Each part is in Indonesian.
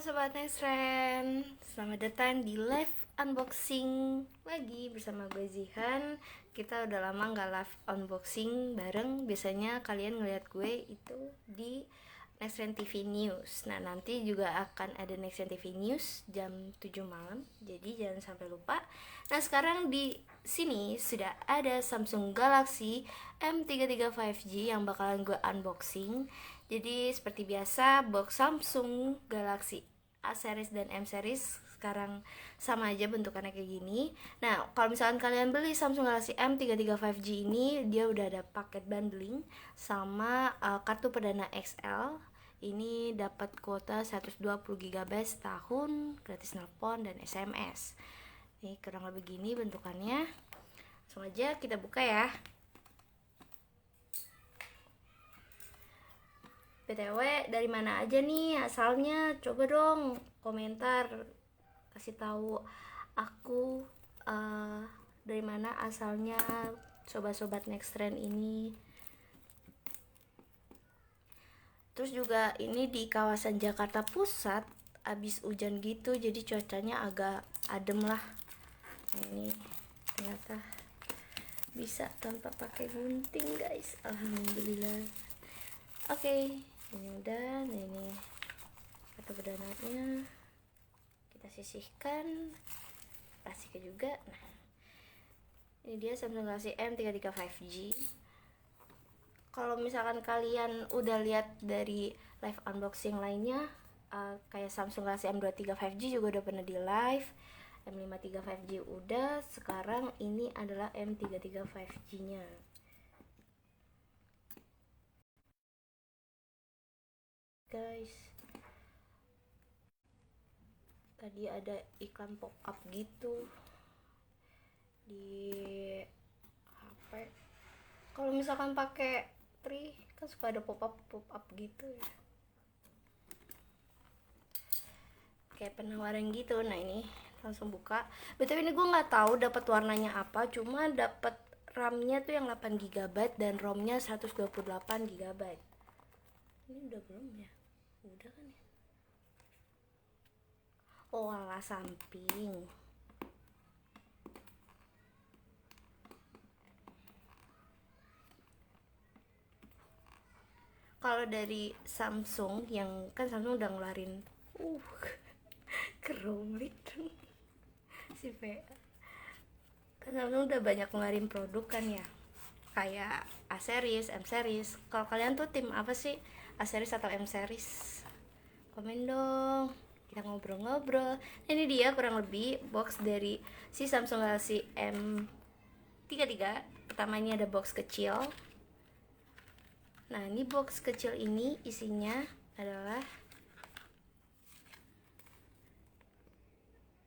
Sobat Nesren, selamat datang di live unboxing lagi bersama gue Zihan. Kita udah lama nggak live unboxing bareng. Biasanya kalian ngeliat gue itu di Nextren TV News. Nah, nanti juga akan ada Nextren TV News jam 7 malam. Jadi jangan sampai lupa. Nah, sekarang di sini sudah ada Samsung Galaxy M33 5G yang bakalan gue unboxing. Jadi seperti biasa, box Samsung Galaxy A series dan M series sekarang sama aja bentukannya kayak gini. Nah, kalau misalkan kalian beli Samsung Galaxy M33 5G ini, dia udah ada paket bundling sama kartu perdana XL. Ini dapat kuota 120 GB setahun, gratis nelpon dan SMS. Ini kurang lebih gini bentukannya. Langsung aja kita buka ya. BTW dari mana aja nih asalnya? Coba dong komentar, kasih tahu aku dari mana asalnya sobat-sobat Nextren ini. Terus juga ini di kawasan Jakarta Pusat, abis hujan gitu, jadi cuacanya agak adem lah. Nah, ini ternyata bisa tanpa pakai gunting guys, alhamdulillah. Oke, ini udah. Nah, ini kartu perdananya kita sisihkan, plastiknya juga. Nah, ini dia Samsung Galaxy M33 5G. Kalau misalkan kalian udah lihat dari live unboxing lainnya, kayak Samsung Galaxy M23 5G juga udah pernah di live, M53 5G udah, sekarang ini adalah M33 5G nya. Guys, tadi ada iklan pop up gitu di HP. Kalau misalkan pakai Tri kan suka ada pop up gitu ya, kayak penawaran gitu. Nah, ini langsung buka. Betul, ini gue nggak tahu dapat warnanya apa, cuma dapat RAM-nya tuh yang 8 GB dan ROM-nya 128 GB. Ini udah belum ya? Udah kan ya? Oh, alah, samping. Kalau dari Samsung, yang kan Samsung udah ngeluarin keromit si PA. Kan Samsung udah banyak ngeluarin produk kan ya, kayak A series, M series. Kalau kalian tuh tim apa sih, A series atau M series? Komen dong, kita ngobrol-ngobrol. Ini dia kurang lebih box dari si Samsung Galaxy M33. Pertama ini ada box kecil. Nah, ini box kecil ini isinya adalah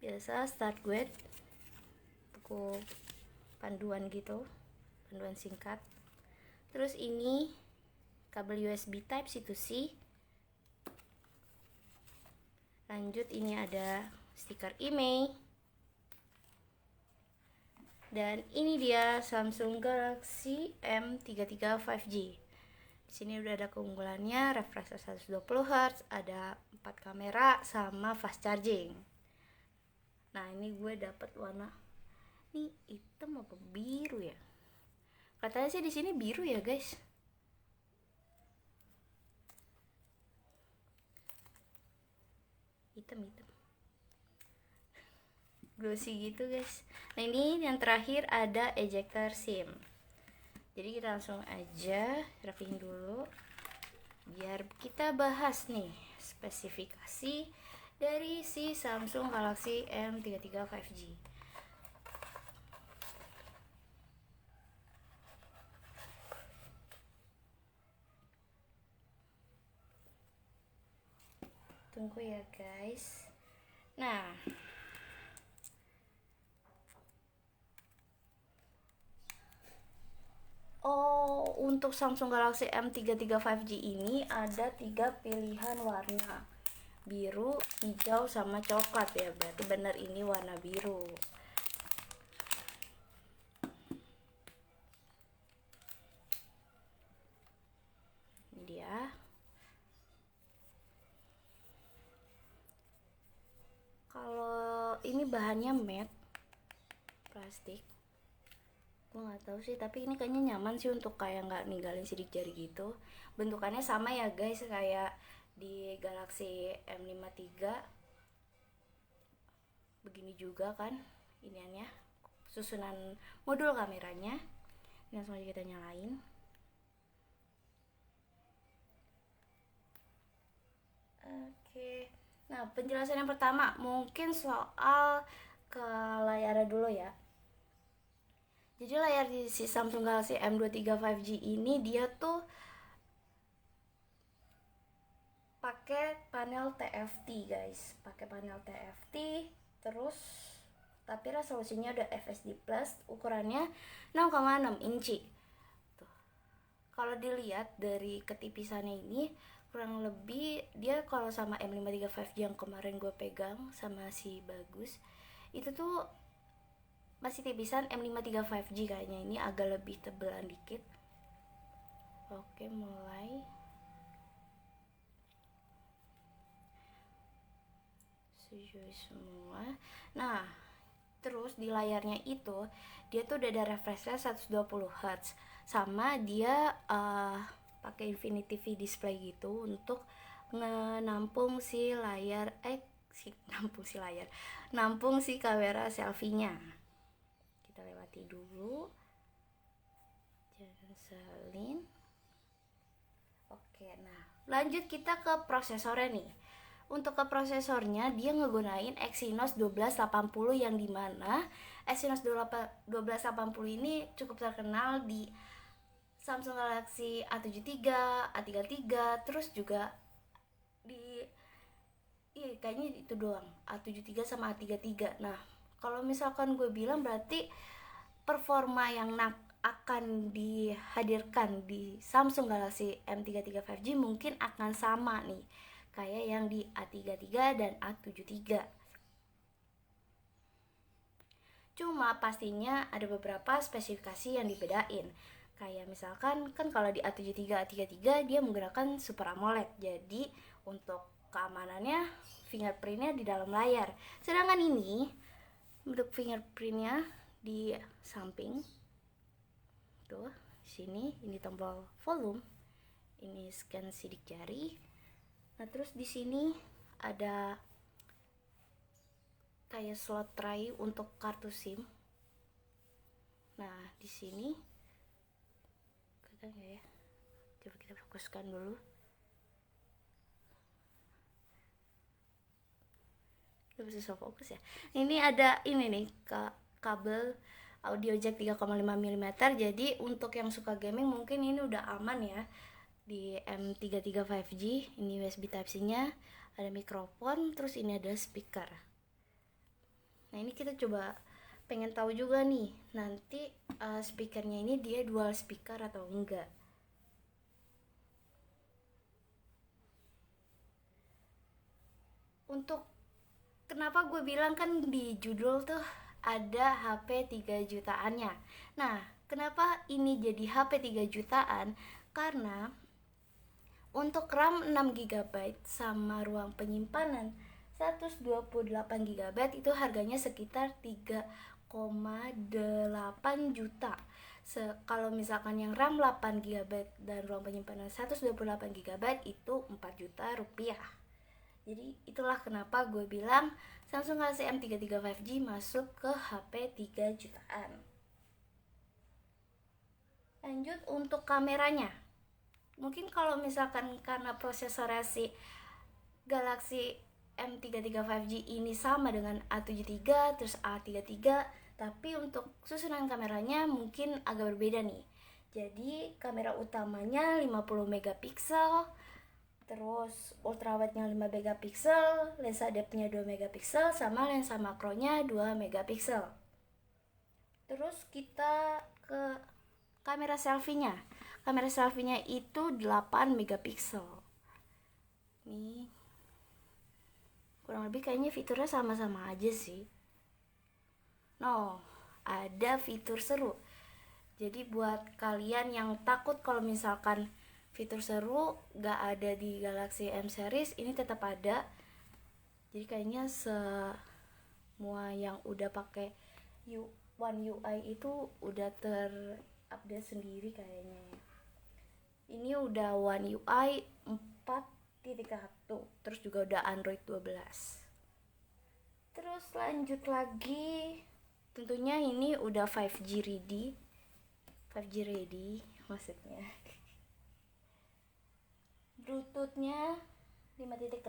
biasa start guide, buku panduan gitu, panduan singkat. Terus ini kabel USB Type C to C. Lanjut, ini ada stiker IMEI. Dan ini dia Samsung Galaxy M33 5G. Di sini udah ada keunggulannya, refresh rate 120 Hz, ada 4 kamera sama fast charging. Nah, ini gue dapat warna ini hitam apa biru ya? Katanya sih di sini biru ya, guys. Hitam glossy gitu, guys. Nah, ini yang terakhir ada ejector SIM. Jadi kita langsung aja rapiin dulu biar kita bahas nih spesifikasi dari si Samsung Galaxy M33 5G. Tunggu ya, guys. Nah, untuk Samsung Galaxy M33 5G ini ada 3 pilihan warna, biru, hijau, sama coklat ya. Berarti bener ini warna biru. Ini dia. Kalau ini bahannya matte plastik, gue nggak tahu sih, tapi ini kayaknya nyaman sih untuk kayak nggak ninggalin sidik jari gitu. Bentukannya sama ya guys, kayak di Galaxy M53 begini juga kan iniannya, susunan modul kameranya. Ini langsung aja kita nyalain. Oke, nah penjelasan yang pertama mungkin soal ke layarnya dulu ya. Jadi layar di si Samsung Galaxy M23 5G ini dia tuh pakai panel TFT guys, pakai panel TFT terus tapi resolusinya udah FSD plus, ukurannya 6,6 inci. Tuh. Kalau dilihat dari ketipisannya ini kurang lebih dia kalau sama M53 5G yang kemarin gue pegang sama si Bagus itu tuh masih tipisan. M53 5G kayaknya ini agak lebih tebelan dikit. Oke, mulai. Sujui semua. Nah, terus di layarnya itu dia tuh udah ada refresh rate 120 Hz sama dia pakai Infinity V display gitu untuk nampung si layar nampung si kamera selfie-nya. Kita lewati dulu, jangan salin. Oke, nah lanjut kita ke prosesornya nih. Untuk ke prosesornya dia ngegunain Exynos 1280 yang dimana Exynos 1280 ini cukup terkenal di Samsung Galaxy A73, A33, terus juga di kayaknya itu doang, A73 sama A33. Nah, kalau misalkan gue bilang berarti performa yang akan dihadirkan di Samsung Galaxy M33 5G mungkin akan sama nih kayak yang di A33 dan A73. Cuma pastinya ada beberapa spesifikasi yang dibedain. Kayak misalkan kan kalau di A73, A33 dia menggunakan Super AMOLED. Jadi untuk keamanannya fingerprintnya di dalam layar. Sedangkan ini bentuk fingerprintnya di samping. Tuh, sini ini tombol volume. Ini scan sidik jari. Nah, terus di sini ada kayak slot tray untuk kartu SIM. Nah, di sini kelihatan nggak ya? Coba kita fokuskan dulu. Kita bisa fokus ya. Ini ada ini nih kabel audio jack 3,5 mm. Jadi untuk yang suka gaming mungkin ini udah aman ya. Di M33 5G ini USB Type-C nya, ada mikrofon, terus ini ada speaker. Nah, ini kita coba pengen tahu juga nih nanti speakernya ini dia dual speaker atau enggak. Untuk kenapa gue bilang kan di judul tuh ada HP 3 jutaannya. Nah, kenapa ini jadi HP 3 jutaan? Karena untuk RAM 6GB sama ruang penyimpanan 128GB itu harganya sekitar 3,8 juta. Kalau misalkan yang RAM 8GB dan ruang penyimpanan 128GB itu 4 juta rupiah. Jadi itulah kenapa gue bilang Samsung Galaxy M33 5G masuk ke HP 3 jutaan. Lanjut untuk kameranya. Mungkin kalau misalkan karena prosesornya si Galaxy M33 5G ini sama dengan A73 terus A33, tapi untuk susunan kameranya mungkin agak berbeda nih. Jadi kamera utamanya 50 megapiksel, terus ultrawide-nya 5 megapiksel, lensa depth-nya 2 megapiksel, sama lensa makronya 2 megapiksel. Terus kita ke kamera selfie-nya. Kamera selfie-nya itu 8 megapiksel. Nih. Kurang lebih kayaknya fiturnya sama-sama aja sih. No, ada fitur seru. Jadi buat kalian yang takut kalau misalkan fitur seru gak ada di Galaxy M series, ini tetap ada. Jadi kayaknya semua yang udah pakai One UI itu udah terupdate sendiri kayaknya ya. Ini udah One UI 4.1, terus juga udah Android 12. Terus lanjut lagi, tentunya ini udah 5G ready. 5G ready maksudnya. Bluetoothnya 5.0.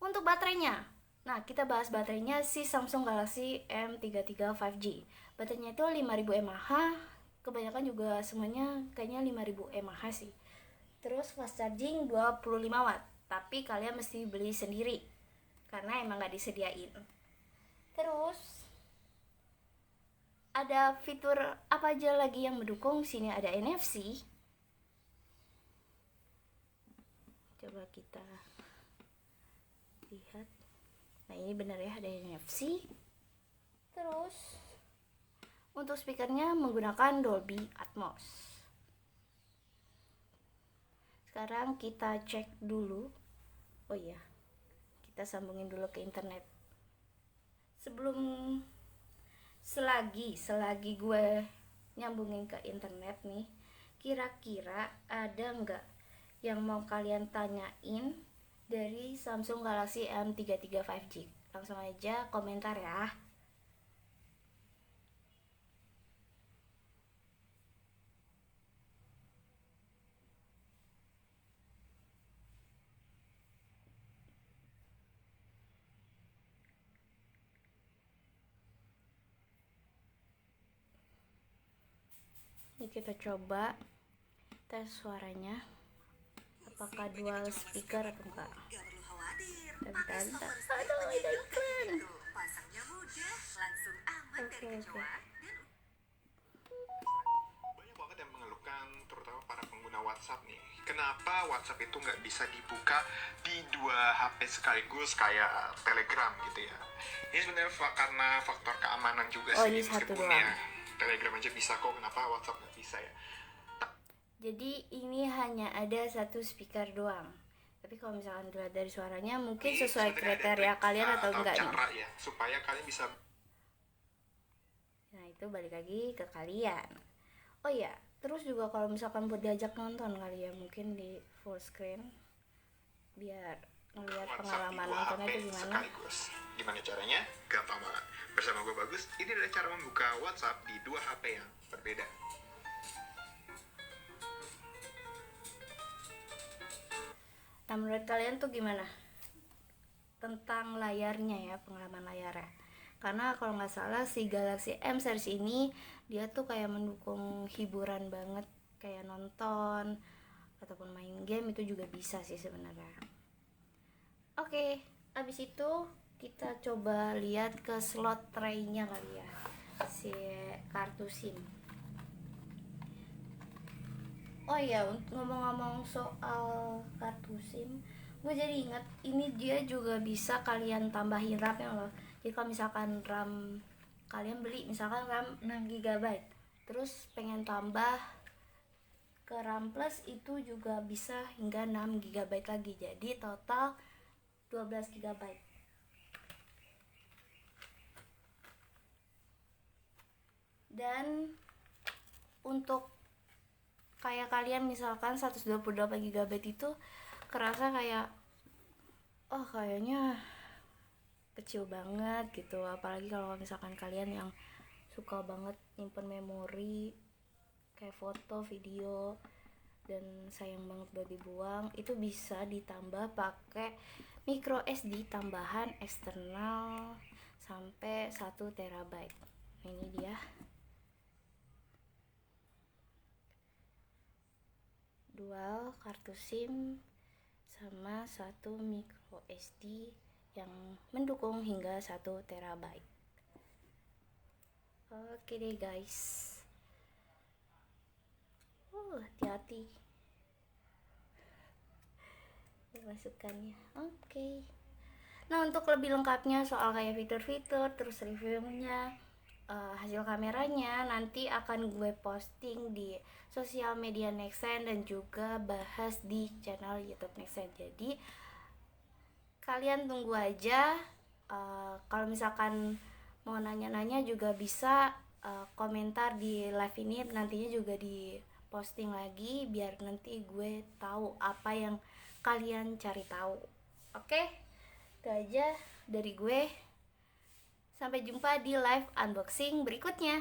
Untuk baterainya, nah kita bahas baterainya si Samsung Galaxy M33 5G. Baterainya itu 5000 mAh, kebanyakan juga semuanya kayaknya 5000 mAh sih. Terus fast charging 25 watt, tapi kalian mesti beli sendiri karena emang gak disediain. Terus ada fitur apa aja lagi yang mendukung? Sini ada NFC. Coba kita lihat. Nah ini benar ya, ada NFC. Terus untuk speakernya menggunakan Dolby Atmos. Sekarang kita cek dulu. Oh iya, kita sambungin dulu ke internet. Selagi gue nyambungin ke internet nih, kira-kira ada nggak yang mau kalian tanyain dari Samsung Galaxy M33 5G? Langsung aja komentar ya. Ini kita coba tes suaranya, apakah dual speaker atau enggak. Bentar. Aduh, ada iklan. Oke. Banyak banget yang mengeluhkan, terutama para pengguna WhatsApp nih. Kenapa WhatsApp itu nggak bisa dibuka di 2 HP sekaligus kayak Telegram gitu ya? Ini sebenarnya karena faktor keamanan juga sih. Ini satu meskipun doang. ya Telegram aja bisa kok, kenapa WhatsApp nggak bisa ya? Jadi ini hanya ada satu speaker doang. Tapi kalau misalkan dilihat dari suaranya mungkin Ini sesuai sebenarnya ada kriteria trik, kalian atau enggak nih. cara ya, supaya kalian bisa. Nah itu balik lagi ke kalian. Oh iya, terus juga kalau misalkan buat diajak nonton kali ya, mungkin di full screen biar ngeliat pengalaman nontonnya itu gimana. Sekaligus. Gimana caranya? Gampang banget. Bersama gue Bagus, ini adalah cara membuka WhatsApp di 2 HP yang berbeda. Nah menurut kalian tuh gimana tentang layarnya ya, pengalaman layarnya? Karena kalau nggak salah si Galaxy M series ini dia tuh kayak mendukung hiburan banget, kayak nonton ataupun main game itu juga bisa sih sebenarnya. Oke, abis itu kita coba lihat ke slot tray-nya kali ya, si kartu SIM. Oh iya, ngomong-ngomong soal kartu SIM, gue jadi ingat ini dia juga bisa kalian tambahin RAM-nya loh. Jadi kalau misalkan RAM kalian beli misalkan RAM 6 GB, terus pengen tambah ke RAM plus itu juga bisa hingga 6 GB lagi. Jadi total 12 GB. Dan untuk kayak kalian misalkan 128 GB itu kerasa kayak kayaknya kecil banget gitu, apalagi kalau misalkan kalian yang suka banget nyimpen memori kayak foto, video dan sayang banget buat dibuang, itu bisa ditambah pakai micro SD tambahan eksternal sampai 1 TB. Ini dia dual kartu SIM sama 1 micro SD yang mendukung hingga 1 TB. Oke deh guys, hati-hati masukannya. Oke. Nah untuk lebih lengkapnya soal kayak fitur-fitur terus reviewnya, hasil kameranya nanti akan gue posting di sosial media Nexen dan juga bahas di channel YouTube Nexen. Jadi kalian tunggu aja Kalau misalkan mau nanya-nanya juga bisa komentar di live ini, nantinya juga di posting lagi biar nanti gue tahu apa yang kalian cari tahu. Oke, itu aja dari gue. Sampai jumpa di live unboxing berikutnya.